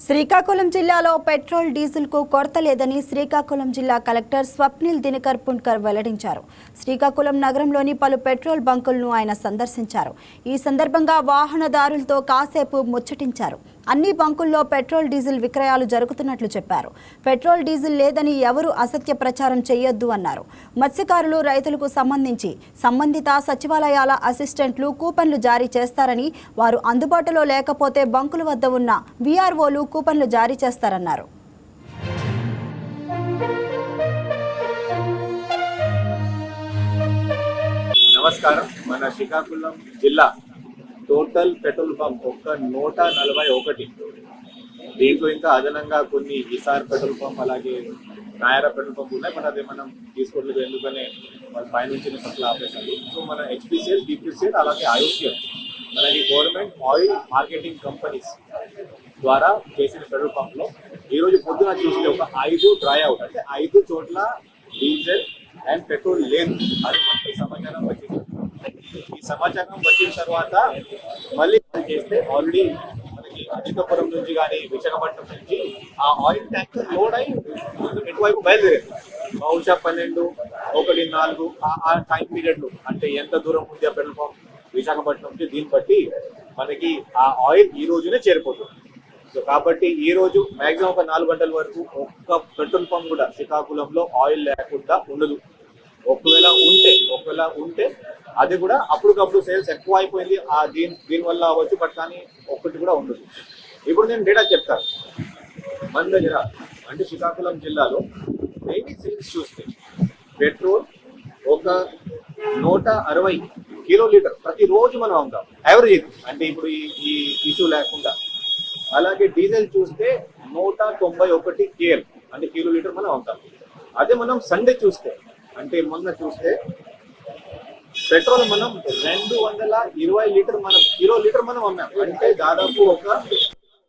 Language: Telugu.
శ్రీకాకుళం జిల్లాలో పెట్రోల్ డీజిల్ కు కొరత లేదని శ్రీకాకుళం జిల్లా కలెక్టర్ స్వప్నిల్ దినకర్ పుణ్కర్ వెల్లడించారు. శ్రీకాకుళం నగరంలోని పలు పెట్రోల్ బంకులను ఆయన సందర్శించారు. ఈ సందర్భంగా వాహనదారులతో కాసేపు ముచ్చటించారు. అన్ని బంకుల్లో పెట్రోల్ డీజిల్ విక్రయాలు జరుగుతున్నట్లు చెప్పారు. పెట్రోల్ డీజిల్ లేదని ఎవరు అసత్య ప్రచారం చేయొద్దు అన్నారు. మత్స్యకారులు, రైతులకు సంబంధించి సంబంధిత సచివాలయాల అసిస్టెంట్లు కూపన్లు జారీ చేస్తారని, వారు అందుబాటులో లేకపోతే బంకుల వద్ద ఉన్న వీఆర్ఓలు కూపన్లు జారీ చేస్తారన్నారు. నమస్కారం. మన శ్రీకాకుళం జిల్లా టోటల్ పెట్రోల్ పంప్ 141. దీంట్లో ఇంకా అదనంగా కొన్ని ఈసార్ పెట్రోల్ పంప్, అలాగే నాయరా పెట్రోల్ పంప్ ఉన్నాయి. మన అదే మనం తీసుకోవట్లేదు, ఎందుకనే మన పైనుంచి సప్లై ఆపేసారు. సో మన హెచ్పిసిఎల్, డిపిసిఎల్, అలాగే ఐఓసిఎల్, మనకి గవర్నమెంట్ ఆయిల్ మార్కెటింగ్ కంపెనీస్ ద్వారా చేసిన పెట్రోల్ పంప్లో ఈరోజు పొద్దున చూస్తే ఒక 5 డ్రై అవుట్, అంటే 5 చోట్ల డీజిల్ అండ్ పెట్రోల్ లేదు. అది మనకి సమాచారం వచ్చింది. ఈ సమాచారం వచ్చిన తర్వాత మళ్ళీ చేస్తే ఆల్రెడీ మనకి అజితపురం నుంచి కానీ విశాఖపట్నం నుంచి ఆ ఆయిల్ ట్యాంకర్ లోడ్ అయి ఎటువైపు బయలుదేరేది. బహుశా 12, 1, 4 ఆ టైం పీరియడ్లో, అంటే ఎంత దూరం ఉంది ఆ పెట్రోల్ పంప్ విశాఖపట్నం నుంచి, దీన్ని బట్టి మనకి ఆ ఆయిల్ ఈ రోజునే చేరిపోతుంది. సో కాబట్టి ఈ రోజు మాక్సిమం ఒక 4 గంటల వరకు ఒక్క పెట్రోల్ పంప్ కూడా శ్రీకాకుళంలో ఆయిల్ లేకుండా ఉండదు. ఒకవేళ ఉంటే అది కూడా అప్పటికప్పుడు సేల్స్ ఎక్కువ అయిపోయింది, దీనివల్ల అవ్వచ్చు, బట్ కానీ ఒక్కటి కూడా ఉండదు. ఇప్పుడు నేను డేటా చెప్తాను. మన దగ్గర అంటే శ్రీకాకుళం జిల్లాలో డైలీ సేల్స్ చూస్తే పెట్రోల్ ఒక 160 కిలోలీటర్ ప్రతిరోజు మనం అమ్ముతాం, యావరేజ్. అంటే ఇప్పుడు ఈ ఇష్యూ లేకుండా. అలాగే డీజిల్ చూస్తే 191 KL, అంటే కిలోలీటర్ మనం అమ్ముతాం. అదే మనం సండే చూస్తే, అంటే మొన్న చూస్తే పెట్రోల్ మనం 220 కిలో లీటర్ మనం అమ్మాం. అంటే దాదాపు ఒక